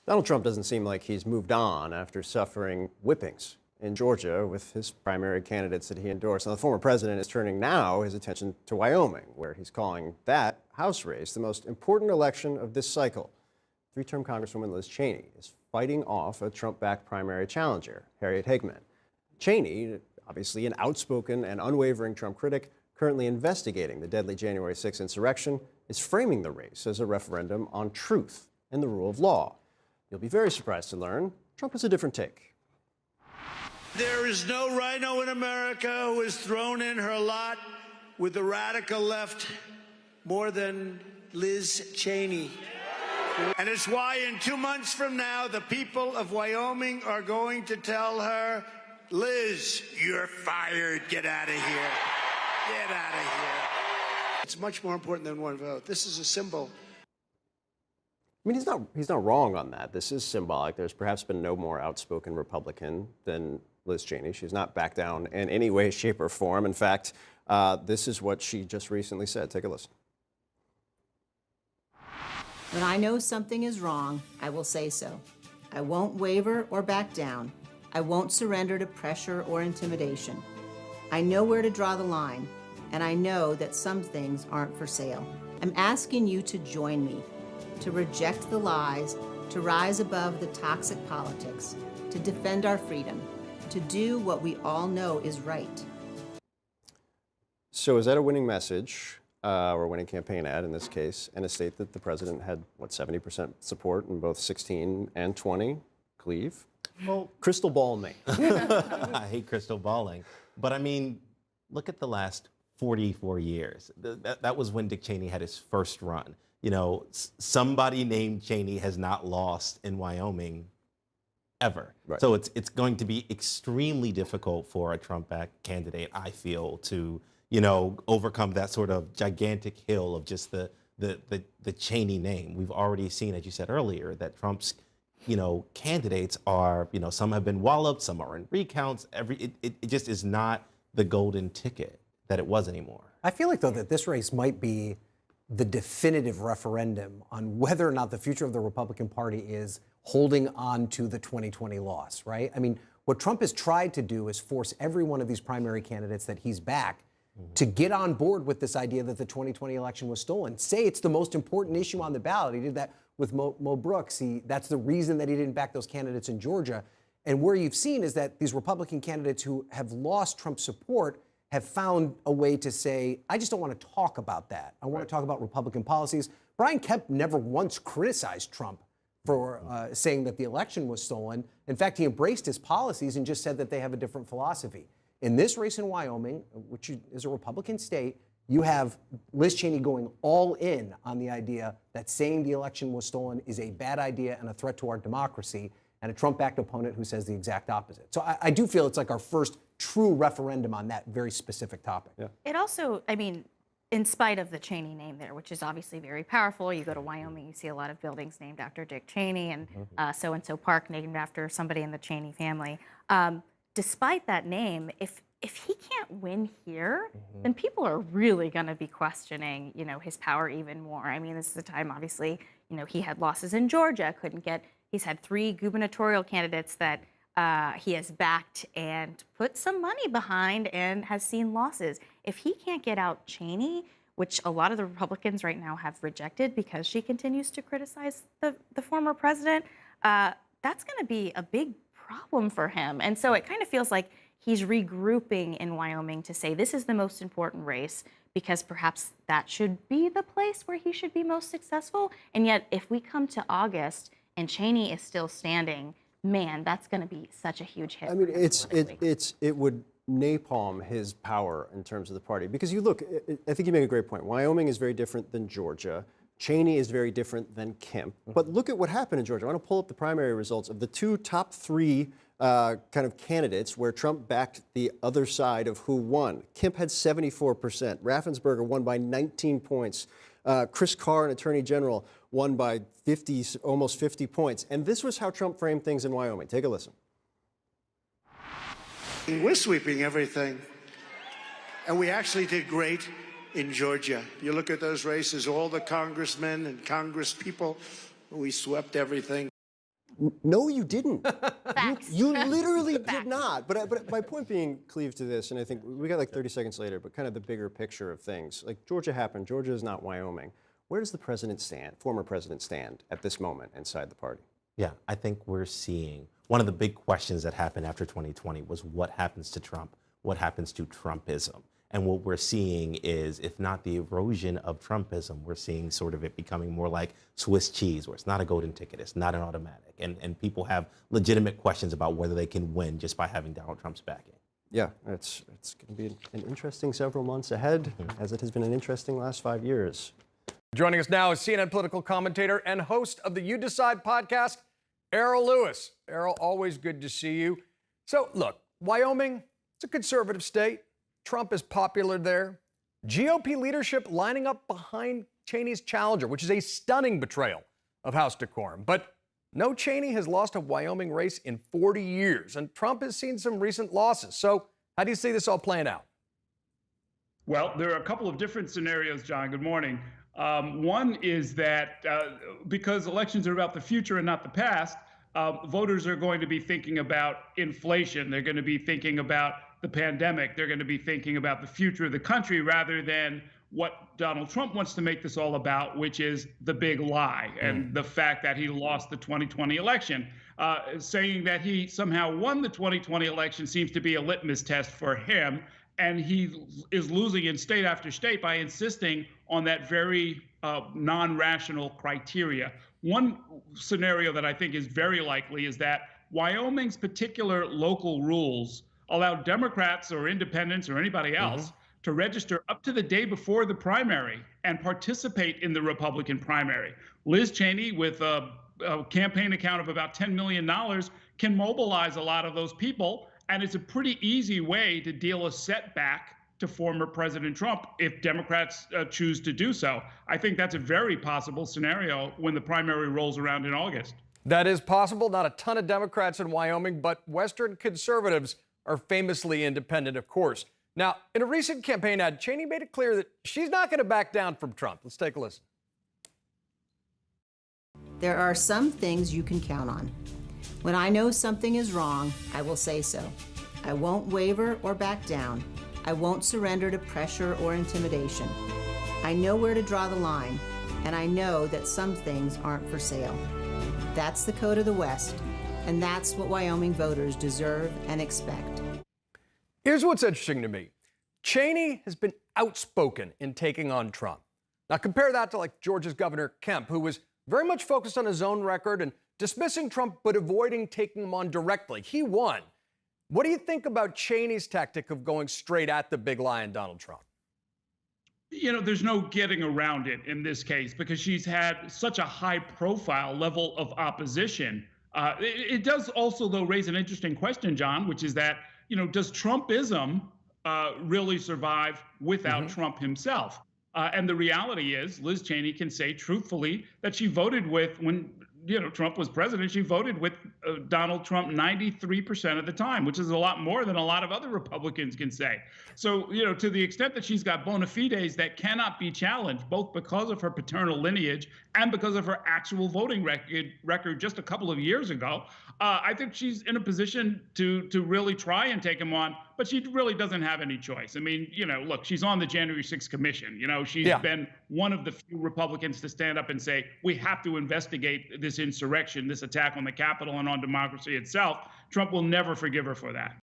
Donald Trump doesn't seem like he's moved on after suffering whippings in Georgia with his primary candidates that he endorsed. Now, the former president is turning now his attention to Wyoming, where he's calling that House race the most important election of this cycle. Three-term Congresswoman Liz Cheney is fighting off a Trump-backed primary challenger, Harriet Hageman. Cheney, obviously an outspoken and unwavering Trump critic, currently investigating the deadly January 6th insurrection, is framing the race as a referendum on truth and the rule of law. You'll be very surprised to learn Trump has a different take. There is no rhino in America who has thrown in her lot with the radical left more than Liz Cheney. And it's why in 2 months from now, the people of Wyoming are going to tell her, Liz, you're fired. Get out of here. Get out of here. It's much more important than one vote. This is a symbol. I mean, he's not wrong on that. This is symbolic. There's perhaps been no more outspoken Republican than Liz Cheney. She's not backed down in any way, shape, or form. In fact, this is what she just recently said. Take a listen. When I know something is wrong, I will say so. I won't waver or back down. I won't surrender to pressure or intimidation. I know where to draw the line, and I know that some things aren't for sale. I'm asking you to join me, to reject the lies, to rise above the toxic politics, to defend our freedom, to do what we all know is right. So is that a winning message, or a winning campaign ad in this case, in a state that the president had, what, 70% support in both 16 and 20? Cleve? Well, crystal ball me. I hate crystal balling. But I mean, look at the last 44 years. That was when Dick Cheney had his first run. You know, somebody named Cheney has not lost in Wyoming ever. Right. So it's going to be extremely difficult for a Trump-backed candidate, I feel, to, you know, overcome that sort of gigantic hill of just the Cheney name. We've already seen, as you said earlier, that Trump's, you know, candidates are, you know, some have been walloped, some are in recounts. It just is not the golden ticket that it was anymore. I feel like, though, that this race might be the definitive referendum on whether or not the future of the Republican Party is holding on to the 2020 loss, right? I mean, what Trump has tried to do is force every one of these primary candidates that he's back to get on board with this idea that the 2020 election was stolen. Say it's the most important issue on the ballot. He did that with Mo Brooks. That's the reason that he didn't back those candidates in Georgia. And where you've seen is that these Republican candidates who have lost Trump's support have found a way to say, I just don't want to talk about that. I want to talk about Republican policies. Brian Kemp never once criticized Trump for saying that the election was stolen. In fact, he embraced his policies and just said that they have a different philosophy. In this race in Wyoming, which is a Republican state, you have Liz Cheney going all in on the idea that saying the election was stolen is a bad idea and a threat to our democracy, and a Trump-backed opponent who says the exact opposite. So I do feel it's like our first true referendum on that very specific topic. Yeah. It also, I mean, in spite of the Cheney name there, which is obviously very powerful, you go to Wyoming, you see a lot of buildings named after Dick Cheney and so-and-so park named after somebody in the Cheney family. Despite that name, if he can't win here, then people are really going to be questioning, you know, his power even more. I mean, this is a time, obviously, you know, he had losses in Georgia, couldn't get. He's had 3 gubernatorial candidates that he has backed and put some money behind and has seen losses. If he can't get out Cheney, which a lot of the Republicans right now have rejected because she continues to criticize the former president, that's going to be a big problem for him. And so it kind of feels like he's regrouping in Wyoming to say this is the most important race because perhaps that should be the place where he should be most successful. And yet if we come to August and Cheney is still standing, man, that's going to be such a huge hit. I mean, it would napalm his power in terms of the party. Because you look, I think you make a great point. Wyoming is very different than Georgia. Cheney is very different than Kemp. But look at what happened in Georgia. I want to pull up the primary results of the top 3 kind of candidates where Trump backed the other side of who won. Kemp had 74%. Raffensperger won by 19 points. Chris Carr, an attorney general, won by almost 50 points. And this was how Trump framed things in Wyoming. Take a listen. We're sweeping everything. And we actually did great in Georgia. You look at those races, all the congressmen and congresspeople, we swept everything. No, you didn't. Facts. You literally did not. But my point being, Cleve, to this, and I think we got like 30 seconds later, but kind of the bigger picture of things. Like Georgia happened. Georgia is not Wyoming. Where does the president stand, former president stand at this moment inside the party? Yeah, I think we're seeing one of the big questions that happened after 2020 was what happens to Trump? What happens to Trumpism? And what we're seeing is, if not the erosion of Trumpism, we're seeing sort of it becoming more like Swiss cheese, where it's not a golden ticket, it's not an automatic. And people have legitimate questions about whether they can win just by having Donald Trump's backing. Yeah, it's going to be an interesting several months ahead, as it has been an interesting last 5 years. Joining us now is CNN political commentator and host of the You Decide podcast, Errol Lewis. Errol, always good to see you. So, look, Wyoming, it's a conservative state. Trump is popular there. GOP leadership lining up behind Cheney's challenger, which is a stunning betrayal of House decorum. But no Cheney has lost a Wyoming race in 40 years, and Trump has seen some recent losses. So how do you see this all playing out? Well, there are a couple of different scenarios, John. Good morning. One is that because elections are about the future and not the past, voters are going to be thinking about inflation. They're going to be thinking about the pandemic. They're going to be thinking about the future of the country rather than what Donald Trump wants to make this all about, which is the big lie and the fact that he lost the 2020 election. Saying that he somehow won the 2020 election seems to be a litmus test for him. And he is losing in state after state by insisting on that very non-rational criteria. One scenario that I think is very likely is that Wyoming's particular local rules allow Democrats or independents or anybody else to register up to the day before the primary and participate in the Republican primary. Liz Cheney, with a campaign account of about $10 million, can mobilize a lot of those people. And it's a pretty easy way to deal a setback to former President Trump if Democrats choose to do so. I think that's a very possible scenario when the primary rolls around in August. That is possible. Not a ton of Democrats in Wyoming, but Western conservatives are famously independent, of course. Now, in a recent campaign ad, Cheney made it clear that she's not going to back down from Trump. Let's take a listen. There are some things you can count on. When I know something is wrong, I will say so. I won't waver or back down. I won't surrender to pressure or intimidation. I know where to draw the line, and I know that some things aren't for sale. That's the code of the West, and that's what Wyoming voters deserve and expect. Here's what's interesting to me. Cheney has been outspoken in taking on Trump. Now compare that to like Georgia's Governor Kemp, who was very much focused on his own record and dismissing Trump but avoiding taking him on directly. He won. What do you think about Cheney's tactic of going straight at the big lion, Donald Trump? You know, there's no getting around it in this case because she's had such a high profile level of opposition. It does also, though, raise an interesting question, John, which is that, you know, does Trumpism really survive without Trump himself? And the reality is Liz Cheney can say truthfully that she voted with, when Trump was president, she voted with Donald Trump 93% of the time, which is a lot more than a lot of other Republicans can say. So, to the extent that she's got bona fides that cannot be challenged, both because of her paternal lineage and because of her actual voting record just a couple of years ago, I think she's in a position to really try and take him on, but she really doesn't have any choice. I mean, look, she's on the January 6th commission. She's been one of the few Republicans to stand up and say, we have to investigate this insurrection, this attack on the Capitol and on democracy itself. Trump will never forgive her for that.